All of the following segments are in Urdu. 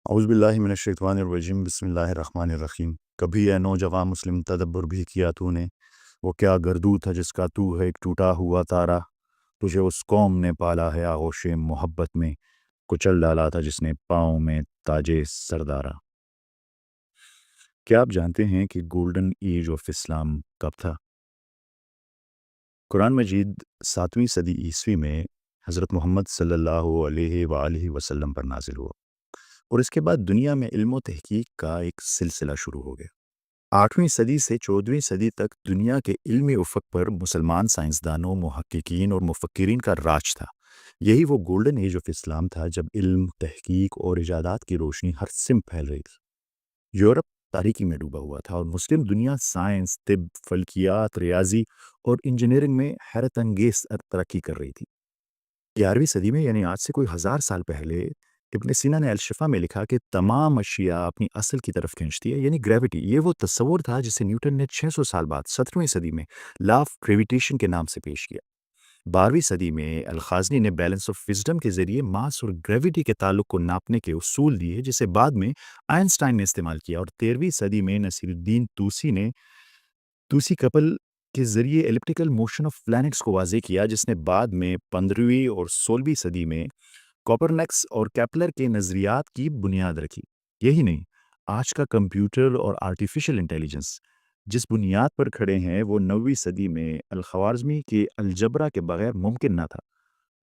اعوذ باللہ من الشیطان الرجیم بسم اللہ الرحمن الرحیم۔ کبھی اے نوجوان مسلم تدبر بھی کیا تو نے، وہ کیا گردو تھا جس کا تو ہے ایک ٹوٹا ہوا تارا، تجھے اس قوم نے پالا ہے آغوش محبت میں، کچل ڈالا تھا جس نے پاؤں میں تاج سردارا۔ کیا آپ جانتے ہیں کہ گولڈن ایج آف اسلام کب تھا؟ قرآن مجید 7ویں صدی عیسوی میں حضرت محمد صلی اللہ علیہ وآلہ وسلم پر نازل ہوا، اور اس کے بعد دنیا میں علم و تحقیق کا ایک سلسلہ شروع ہو گیا۔ 8ویں صدی سے 14ویں صدی تک دنیا کے علمی افق پر مسلمان سائنسدانوں، محققین اور مفکرین کا راج تھا۔ یہی وہ گولڈن ایج آف اسلام تھا جب علم، تحقیق اور ایجادات کی روشنی ہر سمت پھیل رہی تھی۔ یورپ تاریکی میں ڈوبا ہوا تھا اور مسلم دنیا سائنس، طب، فلکیات، ریاضی اور انجینئرنگ میں حیرت انگیز ترقی کر رہی تھی۔ 11ویں صدی میں یعنی آج سے کوئی 1000 سال پہلے ابن سینا نے الشفا میں لکھا کہ تمام اشیاء اپنی اصل کی طرف کھینچتی ہے، یعنی گریوٹی۔ یہ وہ تصور تھا جسے نیوٹن نے 600 سال بعد 17ویں صدی میں لا آف گریویٹیشن کے نام سے پیش کیا۔ 12ویں صدی میں الخازنی نے بیلنس آف وزڈم کے ذریعے ماس اور گریوٹی کے تعلق کو ناپنے کے اصول دیے، جسے بعد میں آئنسٹائن نے استعمال کیا، اور 13ویں صدی میں نصیر الدین توسی نے توسی کپل کے ذریعے ایلپٹیکل موشن آف پلانٹس کو واضح کیا، جس نے بعد میں 15ویں اور 16ویں صدی میں کوپرنکس اور کیپلر کے نظریات کی بنیاد رکھی۔ یہی نہیں، آج کا کمپیوٹر اور آرٹیفیشل انٹیلیجنس جس بنیاد پر کھڑے ہیں وہ 9ویں صدی میں الخوارزمی کے الجبرا کے بغیر ممکن نہ تھا۔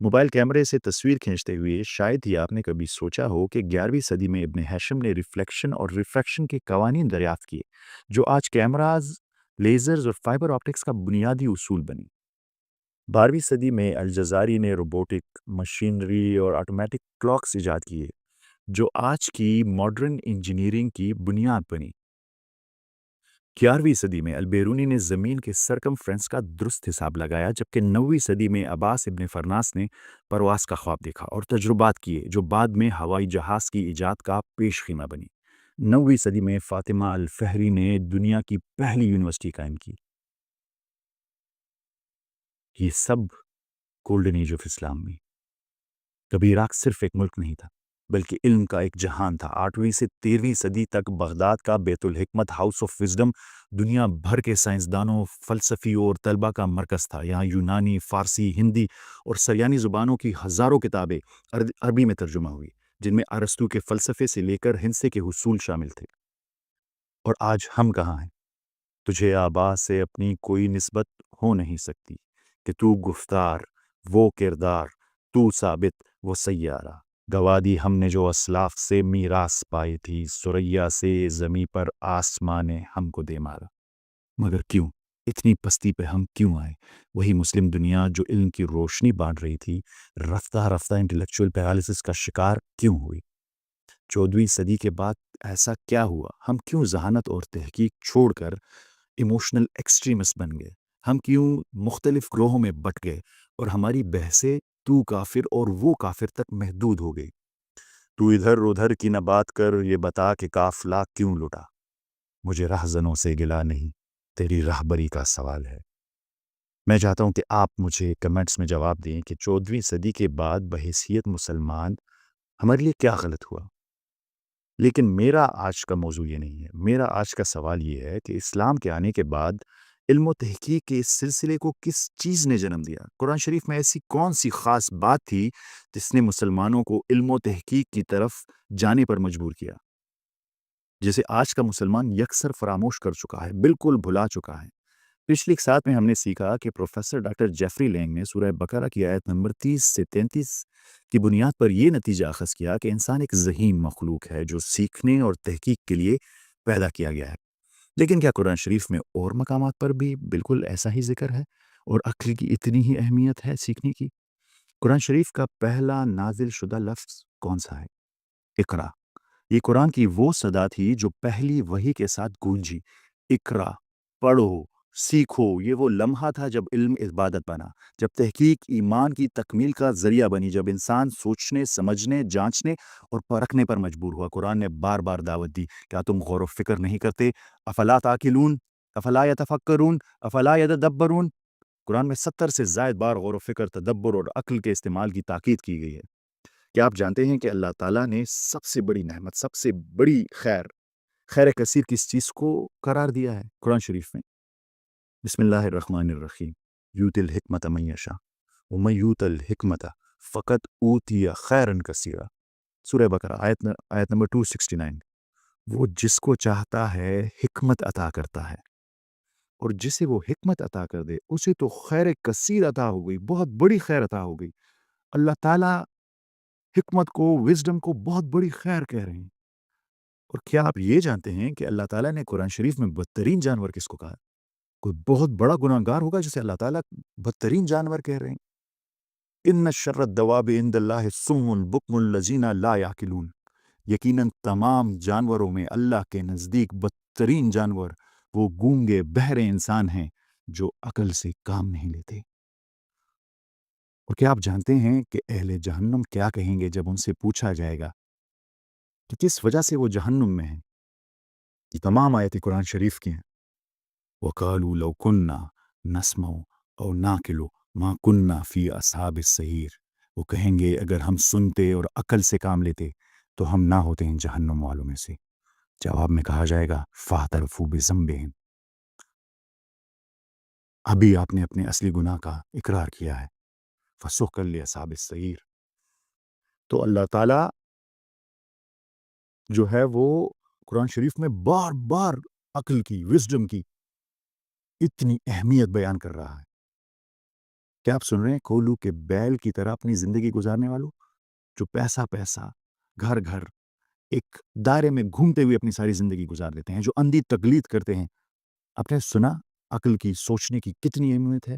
موبائل کیمرے سے تصویر کھینچتے ہوئے شاید ہی آپ نے کبھی سوچا ہو کہ 11ویں صدی میں ابن ہیشم نے ریفلیکشن اور ریفریکشن کے قوانین دریافت کیے، جو آج کیمراز، لیزرز اور فائبر آپٹکس کا بنیادی اصول بنی۔ 12ویں صدی میں الجزاری نے روبوٹک، مشینری اور آٹومیٹک کلاکس ایجاد کیے، جو آج کی ماڈرن انجینئرنگ کی بنیاد بنی۔ 11ویں صدی میں البیرونی نے زمین کے سرکمفرنس کا درست حساب لگایا، جبکہ 9ویں صدی میں عباس ابن فرناس نے پرواز کا خواب دیکھا اور تجربات کیے، جو بعد میں ہوائی جہاز کی ایجاد کا پیش خیمہ بنی۔ 9ویں صدی میں فاطمہ الفہری نے دنیا کی پہلی یونیورسٹی قائم کی۔ یہ سب گولڈن ایج آف اسلام میں۔ کبھی عراق صرف ایک ملک نہیں تھا، بلکہ علم کا ایک جہان تھا۔ 8ویں سے 13ویں صدی تک بغداد کا بیت الحکمت ہاؤس آف وزڈم دنیا بھر کے سائنسدانوں، فلسفیوں اور طلباء کا مرکز تھا۔ یہاں یونانی، فارسی، ہندی اور سریانی زبانوں کی ہزاروں کتابیں عربی میں ترجمہ ہوئی، جن میں ارسطو کے فلسفے سے لے کر ہندسے کے حصول شامل تھے۔ اور آج ہم کہاں ہیں؟ تجھے آبا سے اپنی کوئی نسبت ہو نہیں سکتی، کہ تو گفتار، وہ کردار، تو ثابت، وہ سیارہ۔ گوا دی ہم نے جو اسلاف سے میراث پائی تھی، سریا سے زمیں پر آسمان نے ہم کو دے مارا۔ مگر کیوں؟ اتنی پستی پہ ہم کیوں آئے؟ وہی مسلم دنیا جو علم کی روشنی بانٹ رہی تھی، رفتہ رفتہ انٹلیکچوئل پیرالسس کا شکار کیوں ہوئی؟ 14ویں صدی کے بعد ایسا کیا ہوا؟ ہم کیوں ذہانت اور تحقیق چھوڑ کر ایموشنل ایکسٹریمسٹ بن گئے؟ ہم کیوں مختلف گروہوں میں بٹ گئے اور ہماری بحثیں تو کافر اور وہ کافر تک محدود ہو گئی؟ تو ادھر ادھر کی نہ بات کر، یہ بتا کہ قافلہ کیوں لٹا؟ مجھے رہزنوں سے گلا نہیں، تیری رہبری کا سوال ہے۔ میں چاہتا ہوں کہ آپ مجھے کمنٹس میں جواب دیں کہ 14ویں صدی کے بعد بحیثیت مسلمان ہمارے لیے کیا غلط ہوا؟ لیکن میرا آج کا موضوع یہ نہیں ہے۔ میرا آج کا سوال یہ ہے کہ اسلام کے آنے کے بعد علم و تحقیق کے اس سلسلے کو کس چیز نے جنم دیا؟ قرآن شریف میں ایسی کون سی خاص بات تھی جس نے مسلمانوں کو علم و تحقیق کی طرف جانے پر مجبور کیا، جسے آج کا مسلمان یکسر فراموش کر چکا ہے، بالکل بھلا چکا ہے؟ پچھلی ساتھ میں ہم نے سیکھا کہ پروفیسر ڈاکٹر جیفری لینگ نے سورہ بقرہ کی آیت نمبر 30 سے 33 کی بنیاد پر یہ نتیجہ اخذ کیا کہ انسان ایک ذہین مخلوق ہے جو سیکھنے اور تحقیق کے لیے پیدا کیا گیا ہے۔ لیکن کیا قرآن شریف میں اور مقامات پر بھی بالکل ایسا ہی ذکر ہے اور عقل کی اتنی ہی اہمیت ہے سیکھنے کی؟ قرآن شریف کا پہلا نازل شدہ لفظ کون سا ہے؟ اقرا۔ یہ قرآن کی وہ صدا تھی جو پہلی وحی کے ساتھ گونجی۔ اقرا، پڑھو، سیکھو۔ یہ وہ لمحہ تھا جب علم عبادت بنا، جب تحقیق ایمان کی تکمیل کا ذریعہ بنی، جب انسان سوچنے، سمجھنے، جانچنے اور پرکھنے پر مجبور ہوا۔ قرآن نے بار بار دعوت دی، کیا تم غور و فکر نہیں کرتے؟ افلا تعقلون، افلا یتفکرون، افلا یتدبرون۔ قرآن میں 70 سے زائد بار غور و فکر، تدبر اور عقل کے استعمال کی تاکید کی گئی ہے۔ کیا آپ جانتے ہیں کہ اللہ تعالیٰ نے سب سے بڑی نعمت، سب سے بڑی خیر کثیر کس چیز کو قرار دیا ہے قرآن شریف میں؟ بسم اللہ الرحمن الرحیم، یوت الحکمت من یشاء ومن یوت الحکمت فقط اوتی خیرا کثیرا، سورہ بقرہ آیت نمبر 269۔ وہ جس کو چاہتا ہے حکمت عطا کرتا ہے، اور جسے وہ حکمت عطا کر دے اسے تو خیر کثیر عطا ہو گئی، بہت بڑی خیر عطا ہو گئی۔ اللہ تعالیٰ حکمت کو، وزڈم کو بہت بڑی خیر کہہ رہے ہیں۔ اور کیا آپ یہ جانتے ہیں کہ اللہ تعالیٰ نے قرآن شریف میں بدترین جانور کس کو کہا؟ کوئی بہت بڑا گناہگار ہوگا جسے اللہ تعالیٰ بدترین جانور کہہ رہے ہیں۔ ان شر الدواب عند اللہ الصم البکم الذین لا یعقلون، یقیناً تمام جانوروں میں اللہ کے نزدیک بدترین جانور وہ گونگے بہرے انسان ہیں جو عقل سے کام نہیں لیتے۔ اور کیا آپ جانتے ہیں کہ اہل جہنم کیا کہیں گے جب ان سے پوچھا جائے گا کہ کس وجہ سے وہ جہنم میں ہیں؟ یہ تمام آیتیں قرآن شریف کی ہیں۔ وَقَالُوا لَوْ كُنَّا نَسْمَعُ أَوْ نَعْقِلُ مَا كُنَّا فِي أَصْحَابِ السَّعِيرِ، وہ کہیں گے اگر ہم سنتے اور عقل سے کام لیتے تو ہم نہ ہوتے ہیں جہنم والوں میں سے۔ جواب میں کہا جائے گا فَاعْتَرَفُوا بِذَنبِهِمْ، ابھی آپ نے اپنے اصلی گناہ کا اقرار کیا ہے۔ فَسُحْقًا لِأَصْحَابِ السَّعِيرِ، تو اللہ تعالیٰ جو ہے وہ قرآن شریف میں بار بار عقل کی، وزڈم کی اتنی اہمیت بیان کر رہا ہے۔ کیا آپ سن رہے ہیں؟ کولو کے بیل کی طرح اپنی زندگی گزارنے والوں جو پیسہ گھر گھر ایک دائرے میں گھومتے ہوئے اپنی ساری زندگی گزار دیتے ہیں، جو اندھی تقلید کرتے ہیں۔ آپ نے سنا عقل کی، سوچنے کی کتنی اہمیت ہے؟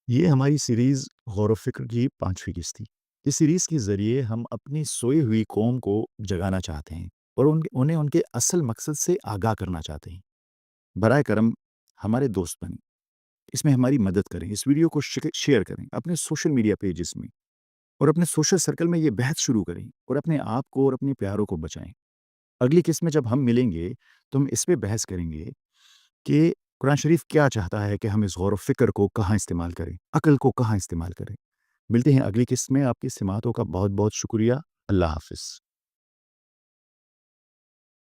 یہ ہماری سیریز غور و فکر کی 5ویں قسط تھی۔ اس سیریز کے ذریعے ہم اپنی سوئی ہوئی قوم کو جگانا چاہتے ہیں اور انہیں ان کے اصل مقصد سے آگاہ کرنا چاہتے ہیں۔ برائے کرم ہمارے دوست بنیں، اس میں ہماری مدد کریں، اس ویڈیو کو شیئر کریں اپنے سوشل میڈیا پیجز میں، اور اپنے سوشل سرکل میں یہ بحث شروع کریں اور اپنے آپ کو اور اپنے پیاروں کو بچائیں۔ اگلی قسط میں جب ہم ملیں گے تو ہم اس پہ بحث کریں گے کہ قرآن شریف کیا چاہتا ہے کہ ہم اس غور و فکر کو کہاں استعمال کریں، عقل کو کہاں استعمال کریں۔ ملتے ہیں اگلی قسط میں۔ آپ کی سماعتوں کا بہت بہت شکریہ۔ اللہ حافظ۔